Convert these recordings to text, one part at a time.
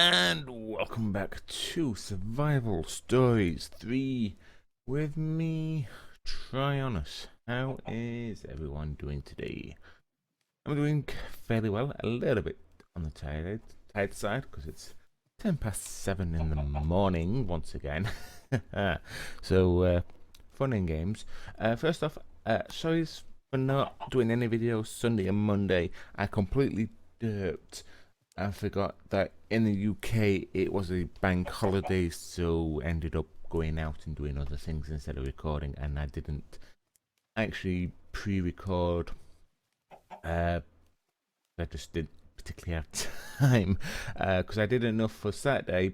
And welcome back to Survival Stories 3 with me, Tryonus. How is everyone doing today? I'm doing fairly well, a little bit on the tired side because it's 10 past 7 in the morning once again. So, fun and games. First off, sorry for not doing any videos Sunday and Monday. I completely derped. I forgot that in the UK it was a bank holiday, so ended up going out and doing other things instead of recording, and I didn't actually pre-record. I just didn't particularly have time because I did enough for Saturday,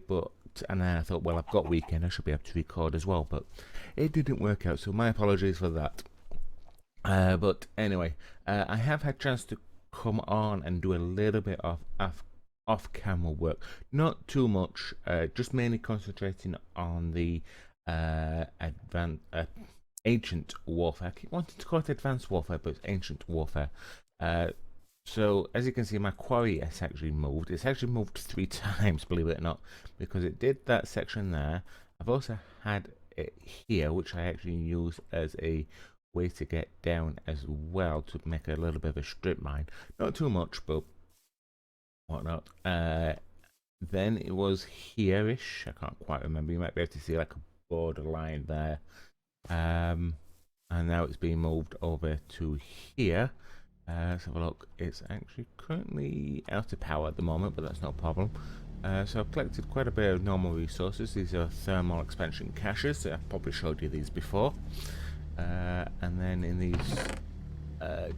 and then I thought, well, I've got weekend, I should be able to record as well, but it didn't work out, so my apologies for that. But anyway, I have had a chance to come on and do a little bit of off-camera work, not too much, just mainly concentrating on the ancient warfare. I keep wanting to call it advanced warfare, but it's ancient warfare. So as you can see, my quarry has actually moved. It's actually moved 3 times, believe it or not, because it did that section there. I've also had it here, which I actually use as a way to get down as well, to make a little bit of a strip mine. Not too much, but whatnot. Then it was here-ish. I can't quite remember. You might be able to see like a borderline there. And now it's being moved over to here. Let's have a look. It's actually currently out of power at the moment, but that's no problem. So I've collected quite a bit of normal resources. These are thermal expansion caches. I've probably showed you these before. And then in these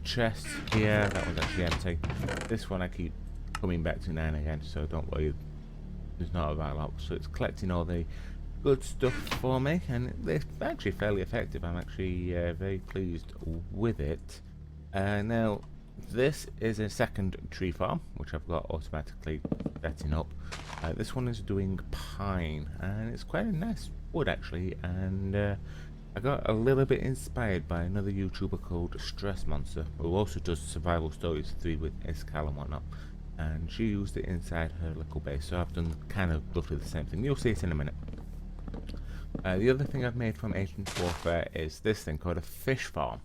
chests here, that was actually empty. This one I keep coming back to 9 again, so don't worry, there's not a right lot. So it's collecting all the good stuff for me, and it's actually fairly effective. I'm actually very pleased with it. Now this is a second tree farm, which I've got automatically setting up. This one is doing pine, and it's quite a nice wood actually, and I got a little bit inspired by another YouTuber called Stress Monster, who also does Survival Stories 3 with Escal and whatnot, and she used it inside her little base, so I've done kind of roughly the same thing. You'll see it in a minute. The other thing I've made from Ancient Warfare is this thing called a fish farm.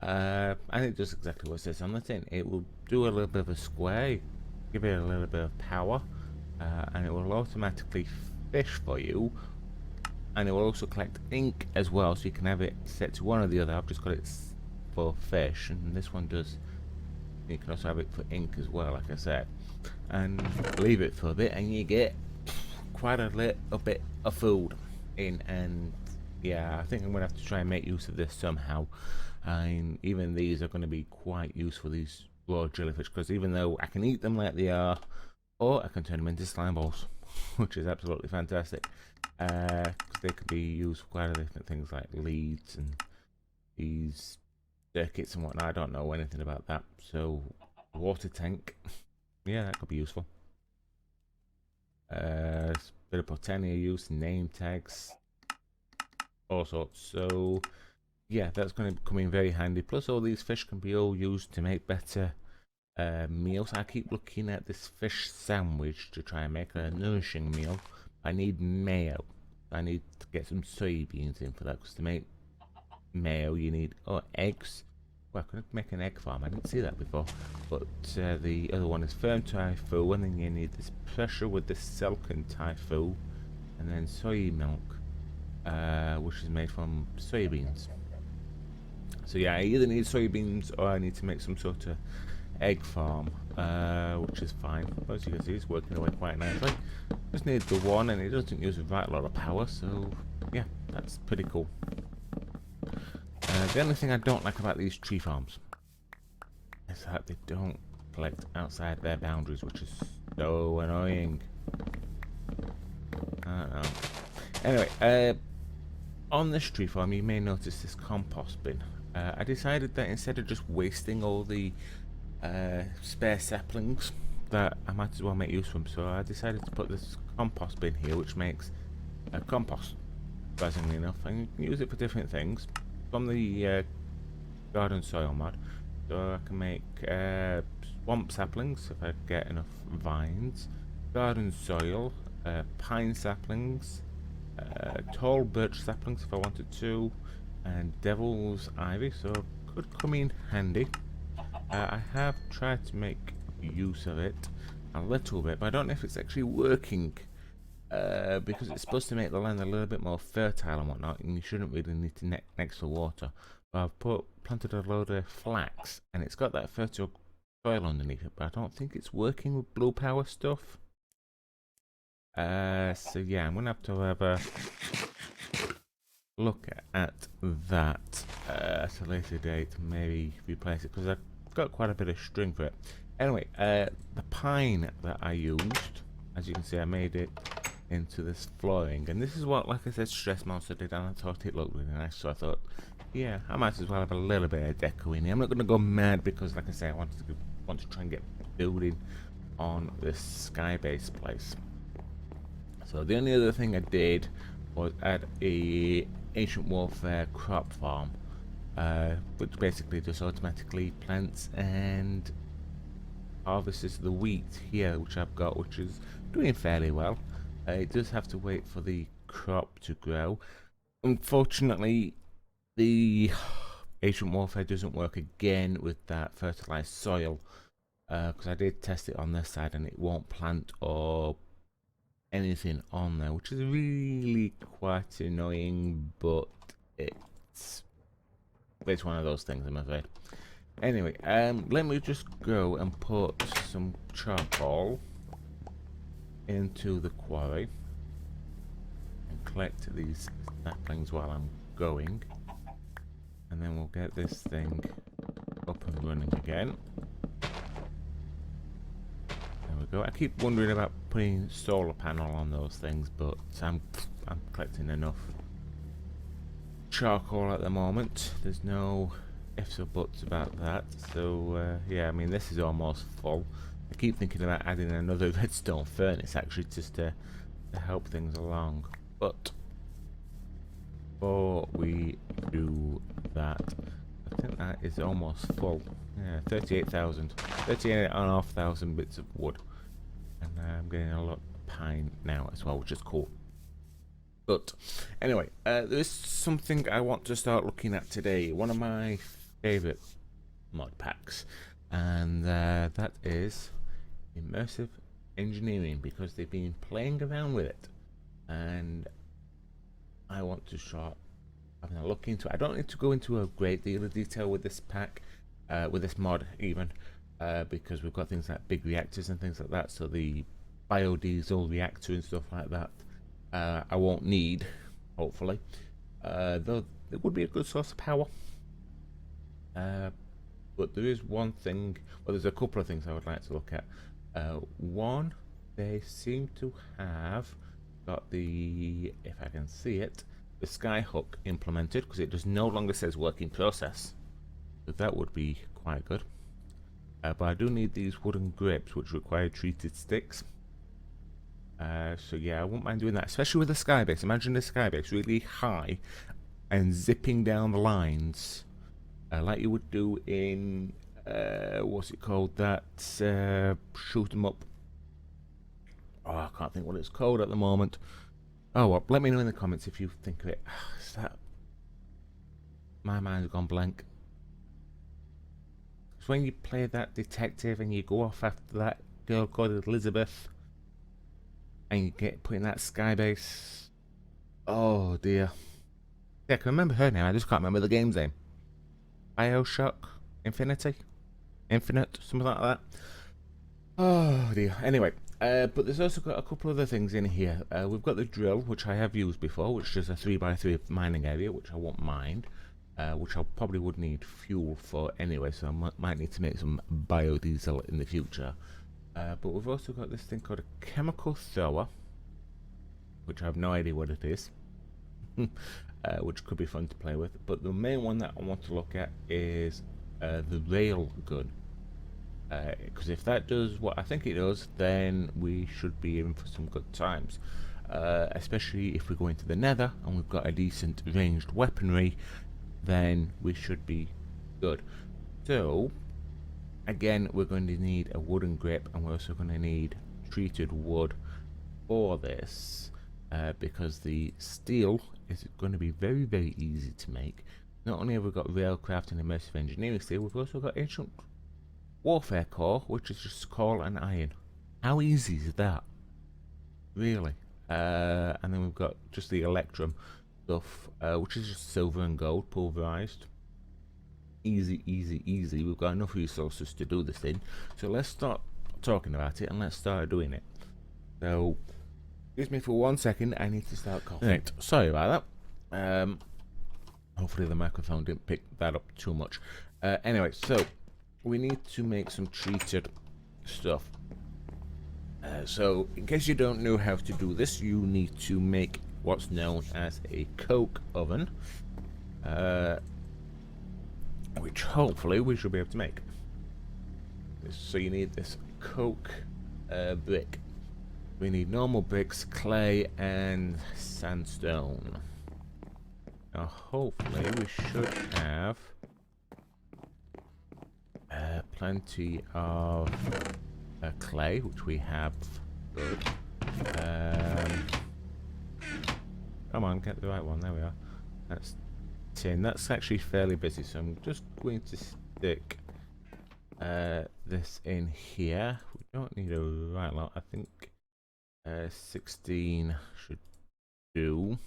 And it does exactly what it says on the tin. It will do a little bit of a square, give it a little bit of power, and it will automatically fish for you. And it will also collect ink as well, so you can have it set to one or the other. I've just got it for fish, and this one does. You can also have it for ink as well, like I said. And leave it for a bit, and you get quite a little bit of food in. And yeah, I think I'm going to have to try and make use of this somehow. And even these are going to be quite useful, these raw jellyfish, because even though I can eat them like they are, or I can turn them into slime balls, which is absolutely fantastic. Because they could be used for quite a different things like leads and these circuits and whatnot. I don't know anything about that. So water tank, yeah, that could be useful. Bit of botania use, name tags, all sorts. So yeah, that's going to come in very handy. Plus all these fish can be all used to make better meals. I keep looking at this fish sandwich to try and make a nourishing meal. I need mayo. I need to get some soybeans in for that, because to make mayo you need eggs. Well, I could make an egg farm. I didn't see that before. But the other one is firm tofu, and then you need this pressure with this silken tofu, and then soy milk, which is made from soybeans. So yeah, I either need soybeans or I need to make some sort of egg farm, which is fine. But as you can see, it's working away quite nicely. Just need the one, and it doesn't use a right lot of power, so yeah, that's pretty cool. The only thing I don't like about these tree farms is that they don't collect outside their boundaries, which is so annoying. I don't know. Anyway, on this tree farm you may notice this compost bin. I decided that instead of just wasting all the spare saplings, that I might as well make use of them, so I decided to put this compost bin here, which makes a compost, surprisingly enough, and you can use it for different things. From the garden soil mod, so I can make swamp saplings if I get enough vines. garden soil, pine saplings, tall birch saplings if I wanted to, and devil's ivy, so could come in handy. I have tried to make use of it a little bit, but I don't know if it's actually working, because it's supposed to make the land a little bit more fertile and whatnot, and you shouldn't really need to next to water. But I've planted a load of flax, and it's got that fertile soil underneath it, but I don't think it's working with blue power stuff. So yeah, I'm gonna have a look at that at a later date, maybe replace it, because I've got quite a bit of string for it. Anyway, the pine that I used, as you can see, I made it into this flooring, and this is what, like I said, Stress Monster did, and I thought it looked really nice, so I thought, yeah, I might as well have a little bit of deco in here. I'm not going to go mad because, like I say, I want to try and get building on this sky base place. So the only other thing I did was add a Ancient Warfare crop farm, which basically just automatically plants and harvests the wheat here, which I've got, which is doing fairly well. It does have to wait for the crop to grow. Unfortunately, the Ancient Warfare doesn't work again with that fertilized soil, because I did test it on this side and it won't plant or anything on there, which is really quite annoying, but it's one of those things, I'm afraid. Anyway, let me just go and put some charcoal into the quarry and collect these saplings while I'm going, and then we'll get this thing up and running again. There we go. I keep wondering about putting solar panel on those things, but I'm collecting enough charcoal at the moment. There's no ifs or buts about that. So yeah, I mean, this is almost full. I keep thinking about adding another redstone furnace actually, just to help things along. But before we do that, I think that is almost full. Yeah, 38,500 bits of wood, and I'm getting a lot of pine now as well, which is cool. But anyway, there's something I want to start looking at today. One of my favorite mod packs, and that is Immersive Engineering, because they've been playing around with it, and I want to start having a look into it. I don't need to go into a great deal of detail with this pack, with this mod even, because we've got things like big reactors and things like that, so the biodiesel reactor and stuff like that I won't need, hopefully, though it would be a good source of power. But there is one thing, well, there's a couple of things I would like to look at. One, they seem to have got the, if I can see it, the skyhook implemented, because it just no longer says work in process. So that would be quite good. But I do need these wooden grips, which require treated sticks. So yeah, I wouldn't mind doing that, especially with the skybase. Imagine the skybase really high and zipping down the lines, like you would do in what's it called? That shoot 'em up. Oh, I can't think what it's called at the moment. Oh well, let me know in the comments if you think of it. Is that... My mind's gone blank. It's when you play that detective and you go off after that girl called Elizabeth, and you get put in that skybase. Oh dear. Yeah, I can remember her name, I just can't remember the game's name. Bioshock? Infinite? Something like that. Oh dear. Anyway, but there's also got a couple other things in here. We've got the drill, which I have used before, which is a 3x3 mining area, which I won't mind. Which I probably would need fuel for anyway, so I might need to make some biodiesel in the future. But we've also got this thing called a chemical thrower, which I have no idea what it is, which could be fun to play with. But the main one that I want to look at is the rail gun, because if that does what I think it does, then we should be in for some good times, especially if we go into the nether and we've got a decent ranged weaponry, then we should be good. So again, we're going to need a wooden grip, and we're also going to need treated wood for this, because the steel is going to be very, very easy to make. Not only have we got railcraft and immersive engineering steel, we've also got ancient warfare core, which is just coal and iron. How easy is that? Really? And then we've got just the electrum stuff, which is just silver and gold pulverized. Easy, easy, easy. We've got enough resources to do this thing. So let's start talking about it and let's start doing it. So, excuse me for 1 second, I need to start coughing. Right, sorry about that. Hopefully the microphone didn't pick that up too much. Anyway, so we need to make some treated stuff. So, in case you don't know how to do this, you need to make what's known as a coke oven, which hopefully we should be able to make. So you need this coke brick. We need normal bricks, clay, and sandstone. Now, hopefully we should have plenty of clay, which we have. Good. Come on, get the right one. There we are. That's tin. That's actually fairly busy, so I'm just going to stick this in here. We don't need a right lot. I think 16 should do.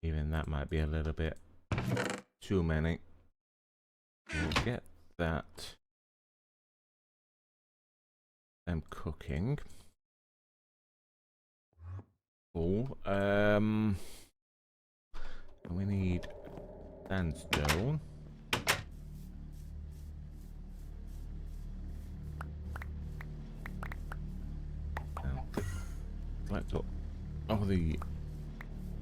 Even that might be a little bit too many. We'll get that. I'm cooking. Cool. And we need sandstone. Collect up all the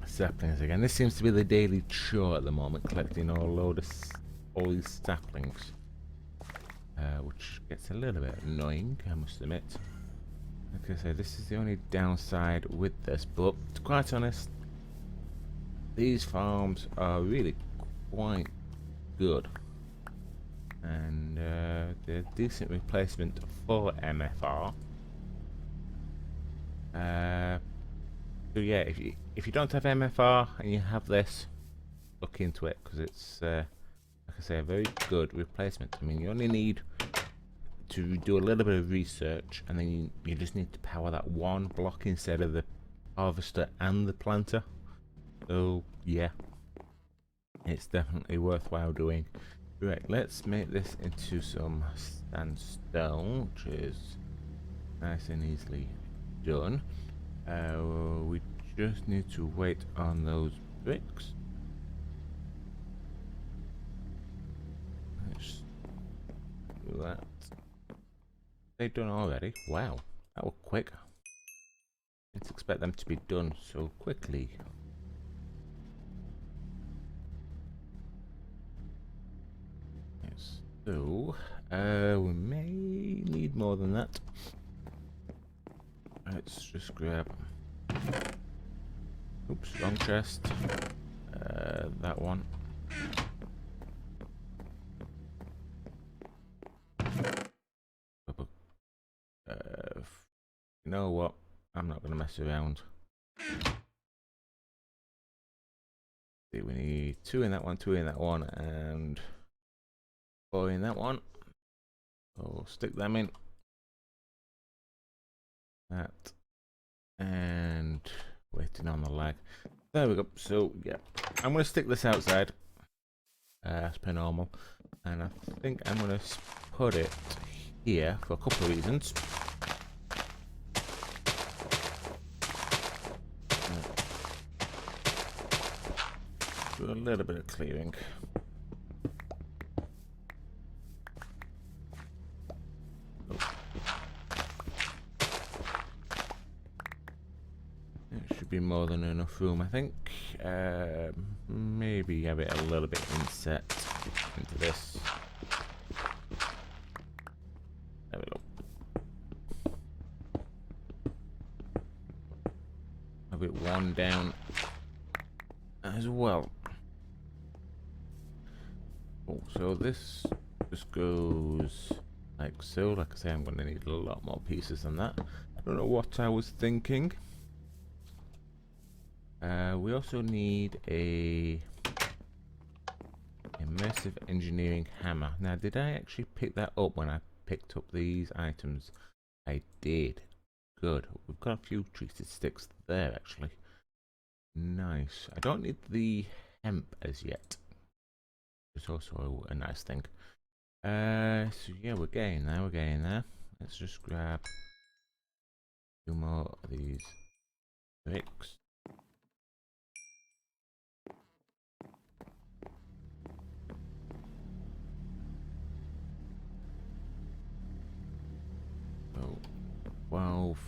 saplings again. This seems to be the daily chore at the moment, collecting all these saplings, which gets a little bit annoying, I must admit. Like I said, this is the only downside with this, but to be quite honest, these farms are really quite good, and they're a decent replacement for MFR. So yeah, if you don't have MFR and you have this, look into it, because it's like I say, a very good replacement. I mean, you only need to do a little bit of research, and then you just need to power that one block instead of the harvester and the planter. So yeah, it's definitely worthwhile doing. Right, let's make this into some sandstone, which is nice and easily done. We just need to wait on those bricks. Let's do that. They're done already. Wow, that was quick. Didn't expect them to be done so quickly. Yes. So, we may need more than that. Let's just grab. Oops, wrong chest. That one. You know what? I'm not going to mess around. See, we need 2 in that one, 2 in that one, and 4 in that one. So stick them in. That. And waiting on the lag. There we go. So yeah, I'm going to stick this outside as per normal, and I think I'm going to put it here for a couple of reasons. Do a little bit of clearing. Be more than enough room, I think. Maybe have it a little bit inset into this. There we go. Have it one down as well. Oh, so this just goes like so. Like I say, I'm going to need a lot more pieces than that. I don't know what I was thinking. We also need a immersive engineering hammer. Now, did I actually pick that up when I picked up these items? I did. Good. We've got a few treated sticks there, actually. Nice. I don't need the hemp as yet. It's also a nice thing. So yeah, we're getting there. We're getting there. Let's just grab a few more of these bricks. So 12.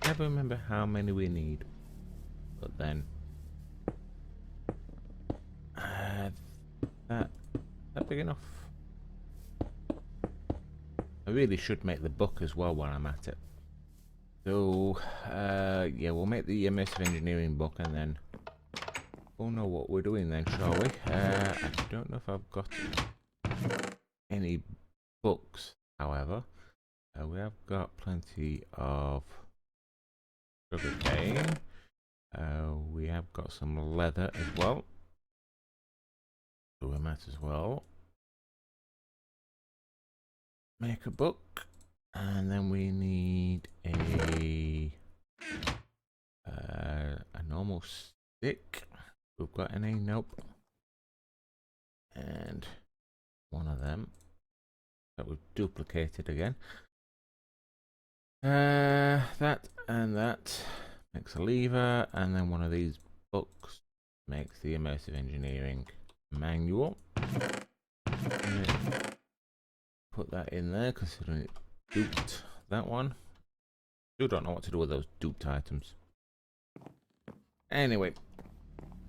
Never remember how many we need, but then that big enough. I really should make the book as well while I'm at it. So yeah, we'll make the immersive engineering book and then we'll know what we're doing then, shall we? I don't know if I've got any books, however. We have got plenty of sugarcane. We have got some leather as well. So we might as well make a book. And then we need a normal stick. We've got any? Nope. And one of them that we've duplicated again. That and that makes a lever, and then one of these books makes the immersive engineering manual. Put that in there, considering it duped that one. Still don't know what to do with those duped items. Anyway,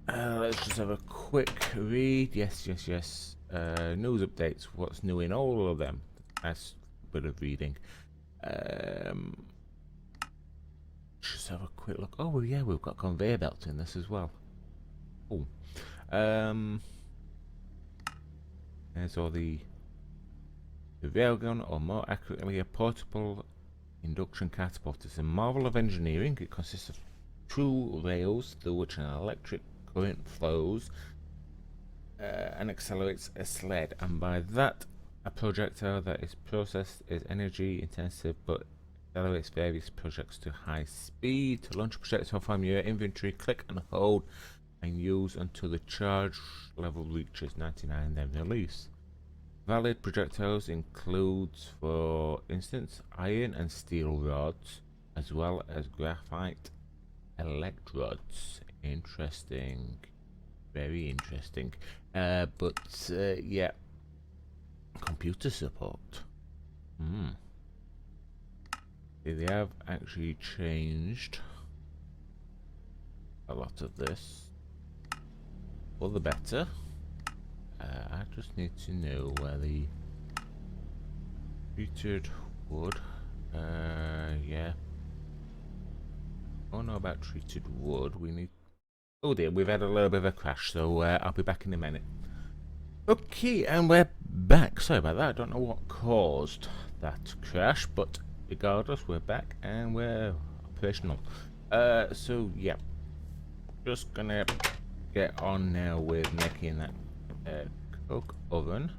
let's just have a quick read. Yes. News updates. What's new in all of them? Nice bit of reading. Just have a quick look. Oh well, yeah, we've got conveyor belts in this as well. Oh, there's all the railgun, or more accurately, a portable induction catapult. It's a marvel of engineering. It consists of two rails through which an electric current flows and accelerates a sled, and by that a projectile that is processed is energy intensive but accelerates various projects to high speed. To launch a projectile from your inventory, click and hold and use until the charge level reaches 99, then release. Valid projectiles includes, for instance, iron and steel rods, as well as graphite electrodes. Interesting. Very interesting. But yeah, computer support. They have actually changed a lot of this for the better. I just need to know where the treated wood. Yeah. Oh no, about treated wood. We need. Oh dear, we've had a little bit of a crash, so I'll be back in a minute. Okay, and we're back. Sorry about that. I don't know what caused that crash, but regardless, we're back and we're operational. So yeah, just gonna get on now with making that coke oven.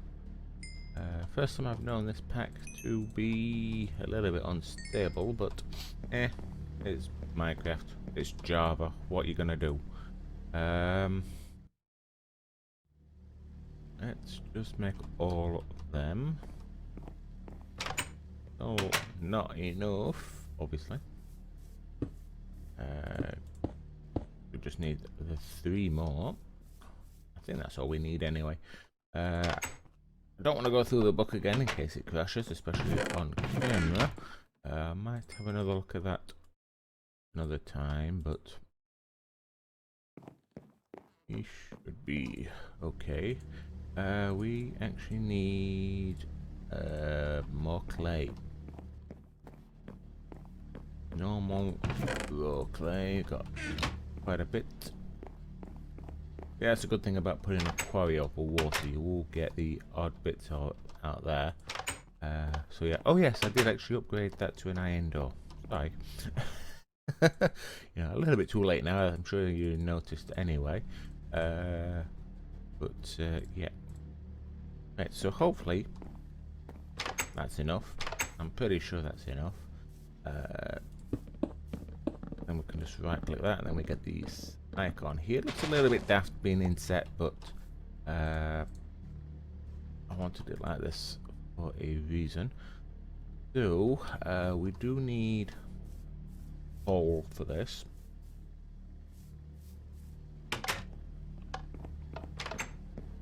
First time I've known this pack to be a little bit unstable, but it's Minecraft, it's Java. What are you gonna do? Let's just make all of them. Oh, not enough, obviously. We just need the 3 more. I think that's all we need anyway. I don't want to go through the book again in case it crashes, especially on camera. I might have another look at that another time, but it should be okay. We actually need more clay. Normal raw clay, got quite a bit. Yeah, that's a good thing about putting a quarry over water. You will get the odd bits out there. So yeah. Oh yes, I did actually upgrade that to an iron door. Sorry. Yeah, a little bit too late now. I'm sure you noticed anyway. Yeah. Right. So hopefully that's enough. I'm pretty sure that's enough. Then we can just right click that, and then we get these icon here. It looks a little bit daft being inset, but I wanted it like this for a reason. So we do need coal for this.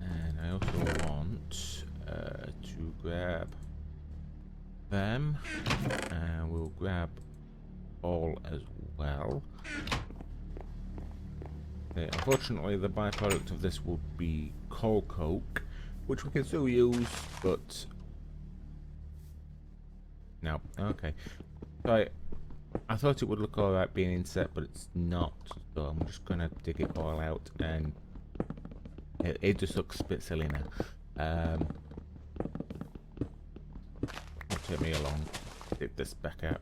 And I also want to grab them, and we'll grab all as well. Okay, unfortunately, the byproduct of this will be coal coke, which we can still use, but no. Okay, so I thought it would look alright being inset, but it's not. So I'm just gonna dig it all out, and it just looks a bit silly now. It'll take me along to dig this back out.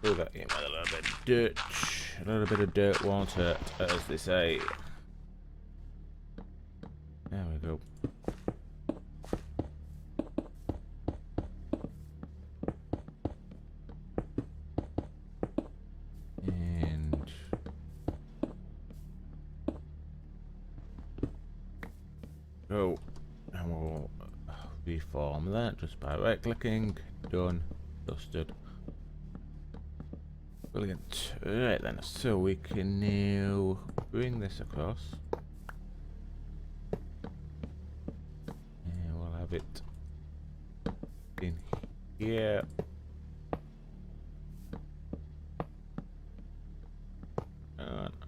Fill that in with a little bit of dirt. A little bit of dirt won't hurt, as they say. There we go. And go. And we'll reform that just by right clicking. Done. Dusted. Brilliant. Right then, so we can now bring this across. And we'll have it in here.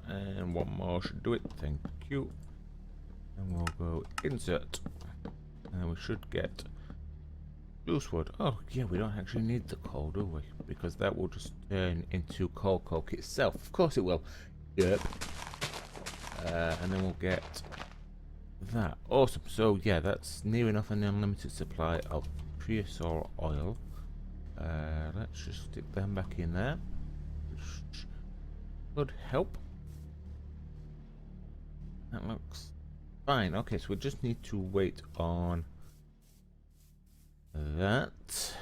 And one more should do it. Thank you. And we'll go insert. And we should get juice wood. Oh yeah, we don't actually need the coal, do we? Because that will just turn into coal coke itself. Of course it will. Yep. And then we'll get that. Awesome. So yeah, that's near enough an unlimited supply of creosote oil. Let's just stick them back in there. Which would help. That looks fine. Okay, so we just need to wait on that.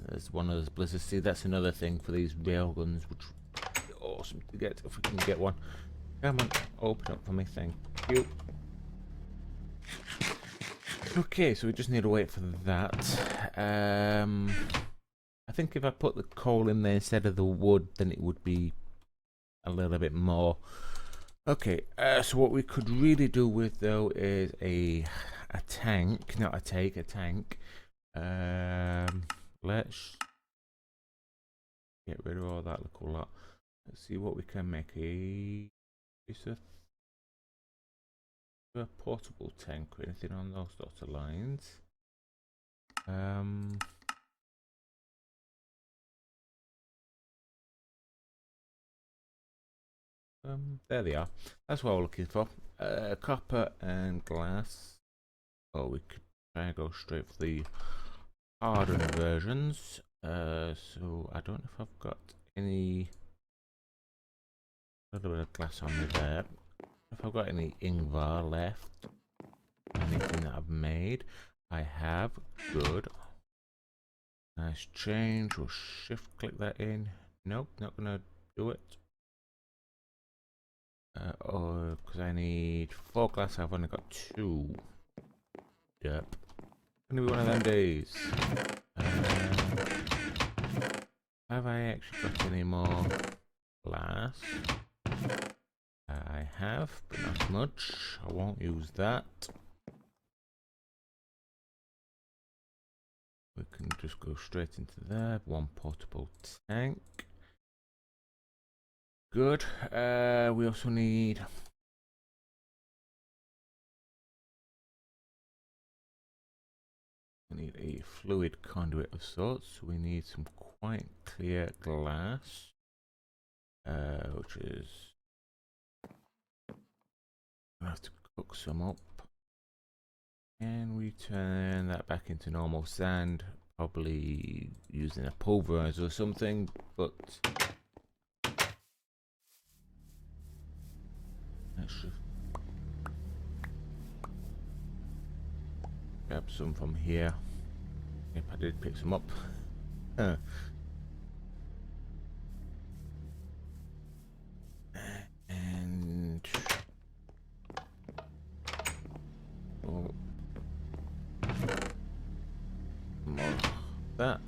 There's one of those blizzards. See, that's another thing for these railguns, which would be awesome to get if we can get one. Come on, open up for me. Thank you. Okay, so we just need to wait for that. I think if I put the coal in there instead of the wood, then it would be a little bit more. Okay, so what we could really do with though is a tank, not a take, a tank. Let's get rid of all that little lot. Let's see what we can make. It's a portable tank or anything on those sorts of lines. There they are. That's what we're looking for. Copper and glass. Oh, we could try and go straight for the hardened versions. So I don't know if I've got any. A little bit of glass on me there. If I've got any Ingvar left, anything that I've made, I have. Good. Nice change. We'll shift click that in. Nope, not gonna do it. Oh, because I need 4 glass. I've only got 2. Yep. Gonna be one of them days. Have I actually got any more glass? I have, but not much. I won't use that. We can just go straight into there. 1 portable tank. Good. We also need a fluid conduit of sorts. So we need some quite clear glass, which is I have to cook some up. And we turn that back into normal sand, probably using a pulverizer or something, but let's just grab some from here. Yep, I did pick some up. And oh, more of that.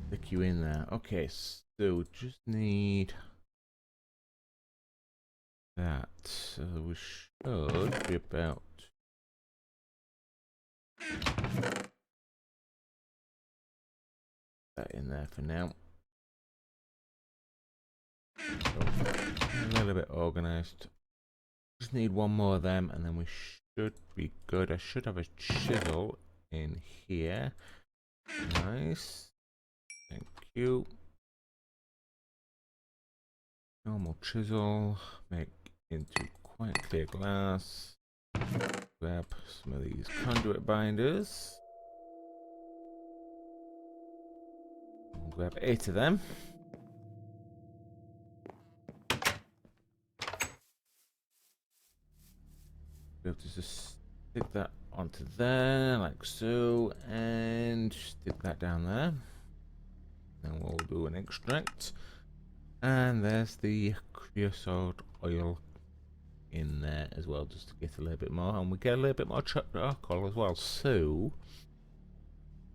Stick you in there. Okay, so just need that. So we should be about that in there for now. So a little bit organized. Just need one more of them and then we should be good. I should have a chisel in here. Nice. Thank you. Normal chisel. Make into quite clear glass. Grab some of these conduit binders. We'll grab 8 of them. Be able to just stick that onto there like so, and stick that down there. Then we'll do an extract, and there's the creosote oil in there as well, just to get a little bit more, and we get a little bit more charcoal as well. So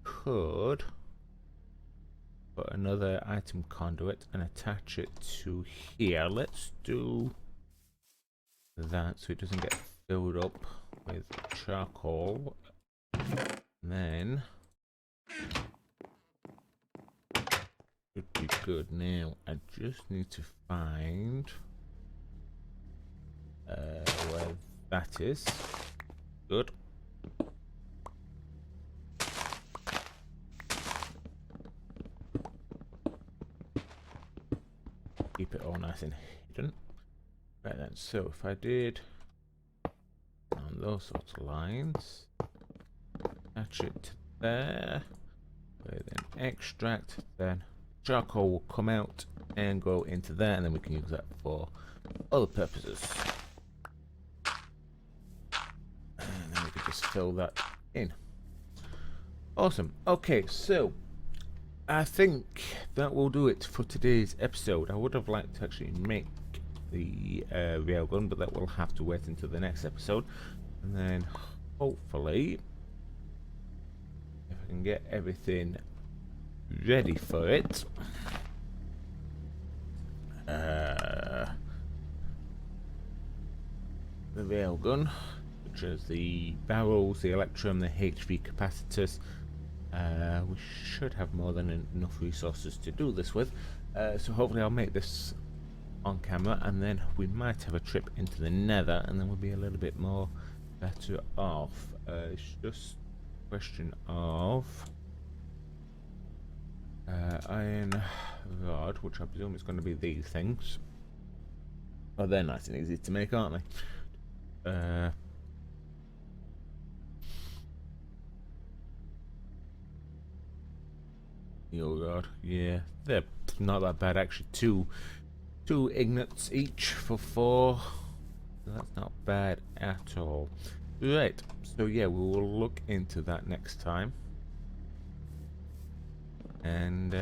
could put another item conduit and attach it to here. Let's do that so it doesn't get filled up with charcoal. And then should be good. Now I just need to find where that is. Good. Keep it all nice and hidden. Right then, so if I did on those sorts of lines, attach it to there, then extract, then charcoal will come out and go into there, and then we can use that for other purposes. And then we can just fill that in. Awesome. Okay, so I think that will do it for today's episode. I would have liked to actually make the railgun, but that will have to wait until the next episode, and then hopefully if I can get everything ready for it, the railgun, which is the barrels, the electrum, the HV capacitors, we should have more than enough resources to do this with, so hopefully I'll make this on camera, and then we might have a trip into the nether, and then we'll be a little bit more better off. It's just a question of iron rod, which I presume is going to be these things. Oh, they're nice and easy to make, aren't they? Oh god, yeah, they're not that bad actually. Two ingots each for 4. So that's not bad at all. Right, so yeah, we will look into that next time, and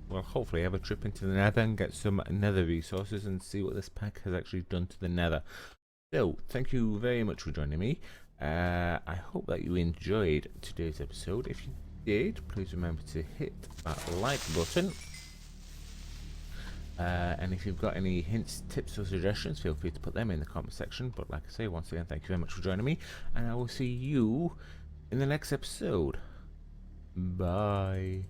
we'll hopefully have a trip into the nether and get some nether resources and see what this pack has actually done to the nether. So thank you very much for joining me. I hope that you enjoyed today's episode. If you did, please remember to hit that like button. And if you've got any hints, tips or suggestions, feel free to put them in the comment section. But like I say, once again, thank you very much for joining me, and I will see you in the next episode. Bye.